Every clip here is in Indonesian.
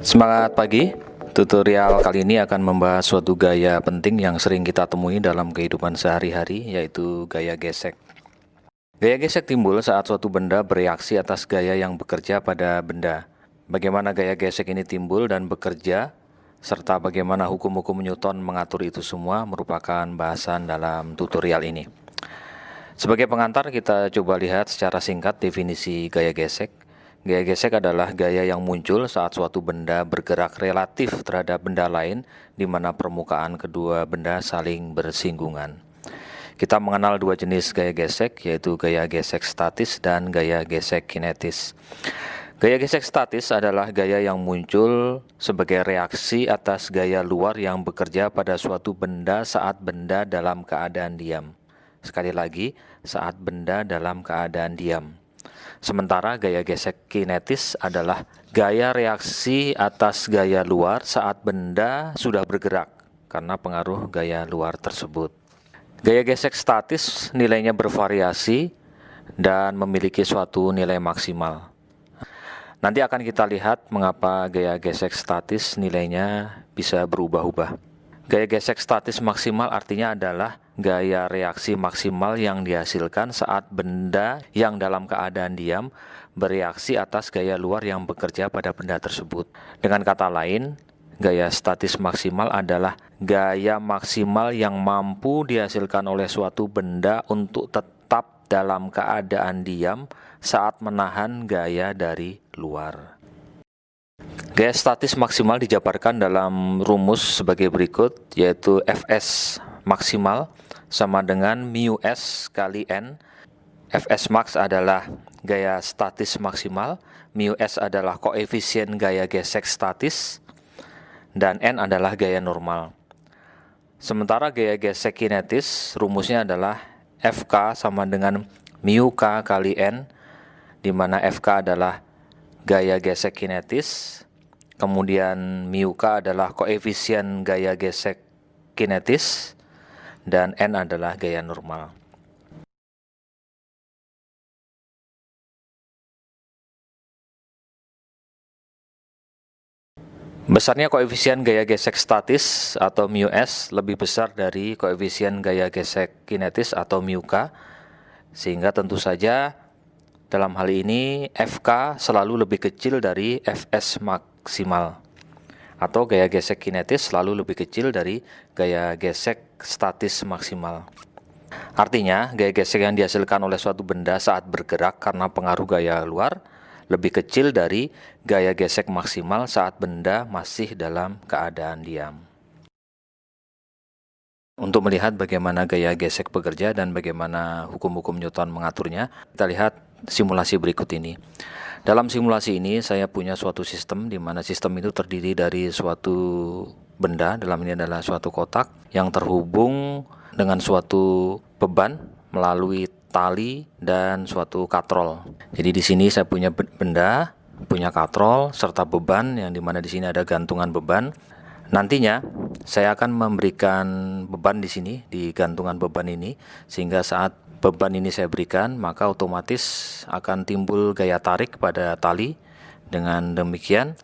Semangat pagi, tutorial kali ini akan membahas suatu gaya penting yang sering kita temui dalam kehidupan sehari-hari, yaitu gaya gesek. Gaya gesek timbul saat suatu benda bereaksi atas gaya yang bekerja pada benda. Bagaimana gaya gesek ini timbul dan bekerja, serta bagaimana hukum-hukum Newton mengatur itu semua merupakan bahasan dalam tutorial ini. Sebagai pengantar, kita coba lihat secara singkat definisi gaya gesek. Gaya gesek adalah gaya yang muncul saat suatu benda bergerak relatif terhadap benda lain, di mana permukaan kedua benda saling bersinggungan. Kita mengenal dua jenis gaya gesek, yaitu gaya gesek statis dan gaya gesek kinetis. Gaya gesek statis adalah gaya yang muncul sebagai reaksi atas gaya luar yang bekerja pada suatu benda saat benda dalam keadaan diam. Sekali lagi, saat benda dalam keadaan diam. Sementara gaya gesek kinetis adalah gaya reaksi atas gaya luar saat benda sudah bergerak karena pengaruh gaya luar tersebut. Gaya gesek statis nilainya bervariasi dan memiliki suatu nilai maksimal. Nanti akan kita lihat mengapa gaya gesek statis nilainya bisa berubah-ubah. Gaya gesek statis maksimal artinya adalah gaya reaksi maksimal yang dihasilkan saat benda yang dalam keadaan diam bereaksi atas gaya luar yang bekerja pada benda tersebut. Dengan kata lain, gaya statis maksimal adalah gaya maksimal yang mampu dihasilkan oleh suatu benda untuk tetap dalam keadaan diam saat menahan gaya dari luar. Gaya statis maksimal dijabarkan dalam rumus sebagai berikut, yaitu Fs maksimal sama dengan mu S kali N. Fs max adalah gaya statis maksimal, mu S adalah koefisien gaya gesek statis, dan N adalah gaya normal. Sementara gaya gesek kinetis, rumusnya adalah Fk sama dengan mu K kali N, di mana Fk adalah gaya gesek kinetis, kemudian mu K adalah koefisien gaya gesek kinetis, dan N adalah gaya normal. Besarnya koefisien gaya gesek statis atau mu S lebih besar dari koefisien gaya gesek kinetis atau mu K, sehingga tentu saja dalam hal ini Fk selalu lebih kecil dari Fs maksimal, atau gaya gesek kinetis selalu lebih kecil dari gaya gesek statis maksimal. Artinya, gaya gesek yang dihasilkan oleh suatu benda saat bergerak karena pengaruh gaya luar lebih kecil dari gaya gesek maksimal saat benda masih dalam keadaan diam. Untuk melihat bagaimana gaya gesek bekerja dan bagaimana hukum-hukum Newton mengaturnya, kita lihat simulasi berikut ini. Dalam simulasi ini saya punya suatu sistem di mana sistem itu terdiri dari suatu benda, dalam ini adalah suatu kotak yang terhubung dengan suatu beban melalui tali dan suatu katrol. Jadi di sini saya punya benda, punya katrol serta beban yang di mana di sini ada gantungan beban. Nantinya saya akan memberikan beban di sini, di gantungan beban ini, sehingga saat beban ini saya berikan, maka otomatis akan timbul gaya tarik pada tali. Dengan demikian,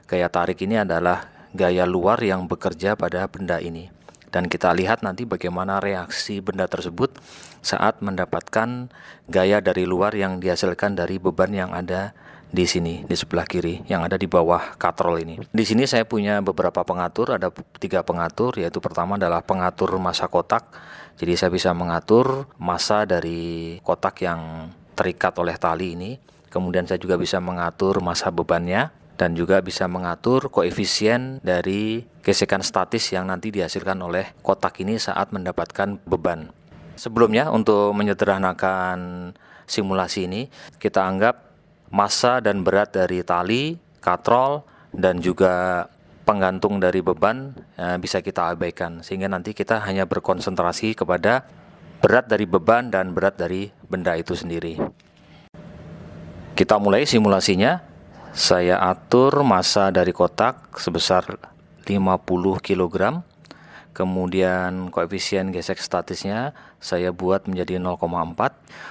gaya tarik ini adalah gaya luar yang bekerja pada benda ini. Dan kita lihat nanti bagaimana reaksi benda tersebut saat mendapatkan gaya dari luar yang dihasilkan dari beban yang ada di sini, di sebelah kiri, yang ada di bawah katrol ini. Di sini saya punya beberapa pengatur, ada 3 pengatur, yaitu pertama adalah pengatur massa kotak. Jadi saya bisa mengatur massa dari kotak yang terikat oleh tali ini. Kemudian saya juga bisa mengatur massa bebannya, dan juga bisa mengatur koefisien dari gesekan statis yang nanti dihasilkan oleh kotak ini saat mendapatkan beban. Sebelumnya, untuk menyederhanakan simulasi ini, kita anggap massa dan berat dari tali, katrol, dan juga penggantung dari beban bisa kita abaikan, sehingga nanti kita hanya berkonsentrasi kepada berat dari beban dan berat dari benda itu sendiri. Kita mulai simulasinya. Saya atur massa dari kotak sebesar 50 kg, Kemudian koefisien gesek statisnya saya buat menjadi 0,4.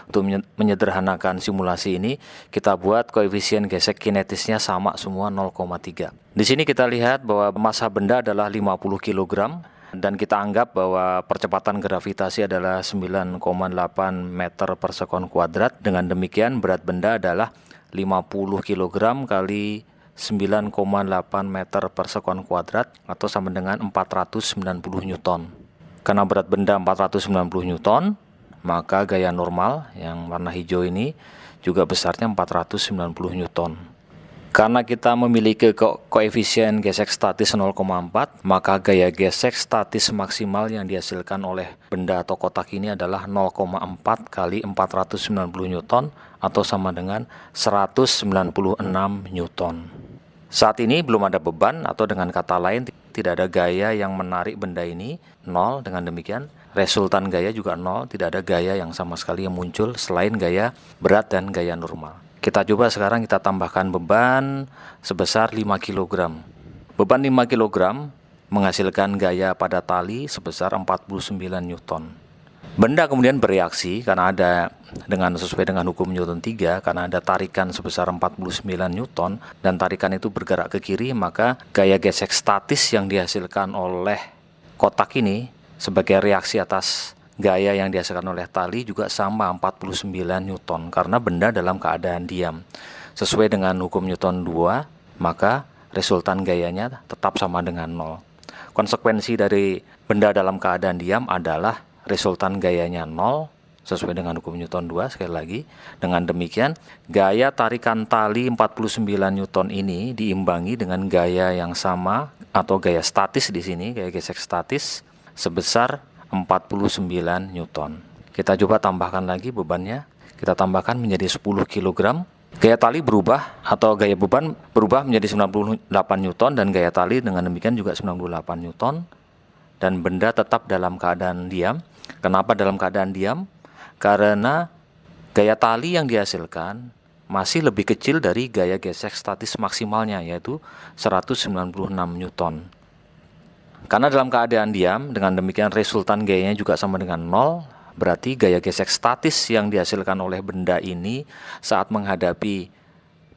Untuk menyederhanakan simulasi ini, kita buat koefisien gesek kinetisnya sama semua 0,3. Di sini kita lihat bahwa massa benda adalah 50 kg dan kita anggap bahwa percepatan gravitasi adalah 9,8 meter per sekon kuadrat. Dengan demikian berat benda adalah 50 kg kali 9,8 meter per sekon kuadrat atau sama dengan 490 Newton. Karena berat benda 490 Newton, maka gaya normal yang warna hijau ini juga besarnya 490 Newton. Karena kita memiliki koefisien gesek statis 0,4, maka gaya gesek statis maksimal yang dihasilkan oleh benda atau kotak ini adalah 0,4 kali 490 Newton atau sama dengan 196 Newton. Saat ini belum ada beban atau dengan kata lain tidak ada gaya yang menarik benda ini, 0. Dengan demikian resultan gaya juga 0, tidak ada gaya yang sama sekali yang muncul selain gaya berat dan gaya normal. Kita coba sekarang kita tambahkan beban sebesar 5 kg. Beban 5 kg menghasilkan gaya pada tali sebesar 49 Newton. Benda kemudian bereaksi karena ada sesuai dengan hukum Newton 3, karena ada tarikan sebesar 49 Newton dan tarikan itu bergerak ke kiri, maka gaya gesek statis yang dihasilkan oleh kotak ini sebagai reaksi atas gaya yang dihasilkan oleh tali juga sama 49 Newton karena benda dalam keadaan diam. Sesuai dengan hukum Newton 2, maka resultan gayanya tetap sama dengan 0. Konsekuensi dari benda dalam keadaan diam adalah resultan gayanya 0 sesuai dengan hukum Newton 2 sekali lagi. Dengan demikian, gaya tarikan tali 49 Newton ini diimbangi dengan gaya yang sama atau gaya statis di sini, gaya gesek statis sebesar 49 Newton. Kita coba tambahkan lagi bebannya. Kita tambahkan menjadi 10 kg. Gaya tali berubah atau gaya beban berubah menjadi 98 Newton dan gaya tali dengan demikian juga 98 Newton dan benda tetap dalam keadaan diam. Kenapa dalam keadaan diam? Karena gaya tali yang dihasilkan masih lebih kecil dari gaya gesek statis maksimalnya, yaitu 196 Newton. Karena dalam keadaan diam, dengan demikian resultan gayanya juga sama dengan 0. Berarti gaya gesek statis yang dihasilkan oleh benda ini saat menghadapi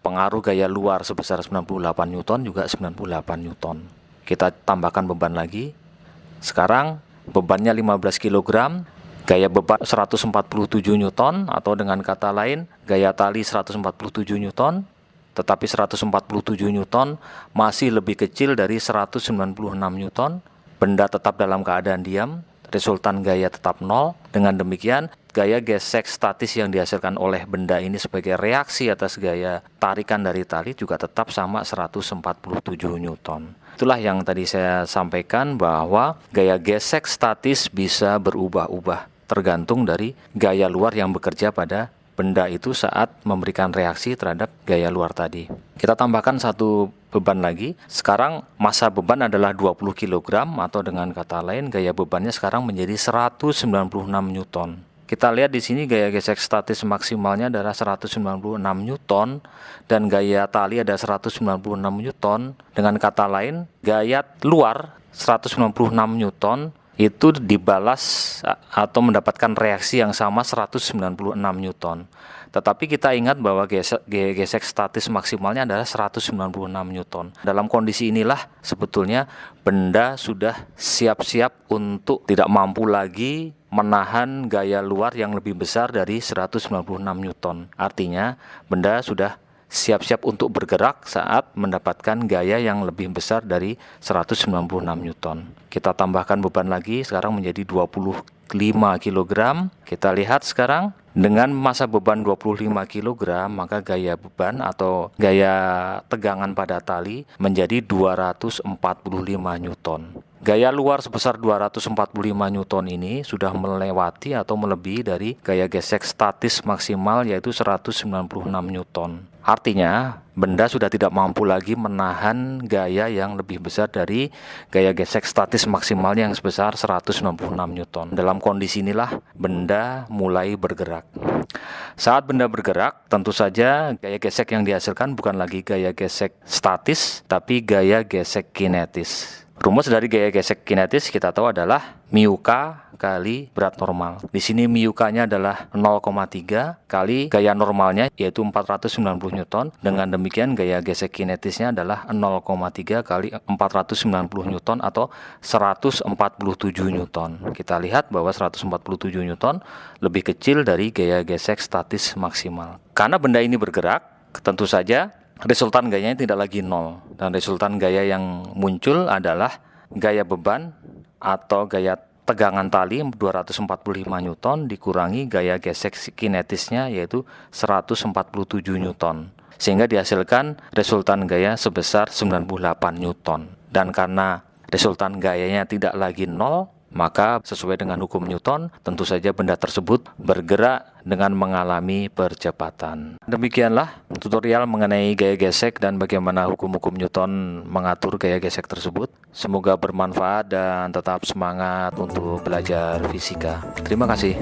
pengaruh gaya luar sebesar 98 Newton juga 98 Newton. Kita tambahkan beban lagi. Sekarang bebannya 15 kg, gaya beban 147 Newton atau dengan kata lain gaya tali 147 Newton, tetapi 147 Newton masih lebih kecil dari 196 Newton. Benda tetap dalam keadaan diam, resultan gaya tetap 0. Dengan demikian gaya gesek statis yang dihasilkan oleh benda ini sebagai reaksi atas gaya tarikan dari tali juga tetap sama 147 Newton. Itulah yang tadi saya sampaikan bahwa gaya gesek statis bisa berubah-ubah tergantung dari gaya luar yang bekerja pada benda itu saat memberikan reaksi terhadap gaya luar tadi. Kita tambahkan satu beban lagi. Sekarang massa beban adalah 20 kg atau dengan kata lain gaya bebannya sekarang menjadi 196 Newton. Kita lihat di sini gaya gesek statis maksimalnya adalah 196 Newton dan gaya tali ada 196 Newton. Dengan kata lain, gaya luar 196 Newton itu dibalas atau mendapatkan reaksi yang sama 196 Newton. Tetapi kita ingat bahwa gaya gesek statis maksimalnya adalah 196 Newton. Dalam kondisi inilah sebetulnya benda sudah siap-siap untuk tidak mampu lagi menahan gaya luar yang lebih besar dari 196 Newton. Artinya benda sudah siap-siap untuk bergerak saat mendapatkan gaya yang lebih besar dari 196 Newton. Kita tambahkan beban lagi, sekarang menjadi 25 kg. Kita lihat sekarang dengan massa beban 25 kg, maka gaya beban atau gaya tegangan pada tali menjadi 245 Newton. Gaya luar sebesar 245 Newton ini sudah melewati atau melebihi dari gaya gesek statis maksimal yaitu 196 Newton. Artinya, benda sudah tidak mampu lagi menahan gaya yang lebih besar dari gaya gesek statis maksimalnya yang sebesar 196 Newton. Dalam kondisi inilah benda mulai bergerak. Saat benda bergerak, tentu saja gaya gesek yang dihasilkan bukan lagi gaya gesek statis, tapi gaya gesek kinetis. Rumus dari gaya gesek kinetis kita tahu adalah mu K kali berat normal. Di sini mu K-nya adalah 0,3 kali gaya normalnya yaitu 490 Newton. Dengan demikian gaya gesek kinetisnya adalah 0,3 kali 490 Newton atau 147 Newton. Kita lihat bahwa 147 Newton lebih kecil dari gaya gesek statis maksimal. Karena benda ini bergerak, tentu saja resultan gayanya tidak lagi nol, dan resultan gaya yang muncul adalah gaya beban atau gaya tegangan tali 245 Newton dikurangi gaya gesek kinetisnya yaitu 147 Newton, sehingga dihasilkan resultan gaya sebesar 98 Newton. Dan karena resultan gayanya tidak lagi nol, maka sesuai dengan hukum Newton, tentu saja benda tersebut bergerak dengan mengalami percepatan. Demikianlah tutorial mengenai gaya gesek dan bagaimana hukum-hukum Newton mengatur gaya gesek tersebut. Semoga bermanfaat dan tetap semangat untuk belajar fisika. Terima kasih.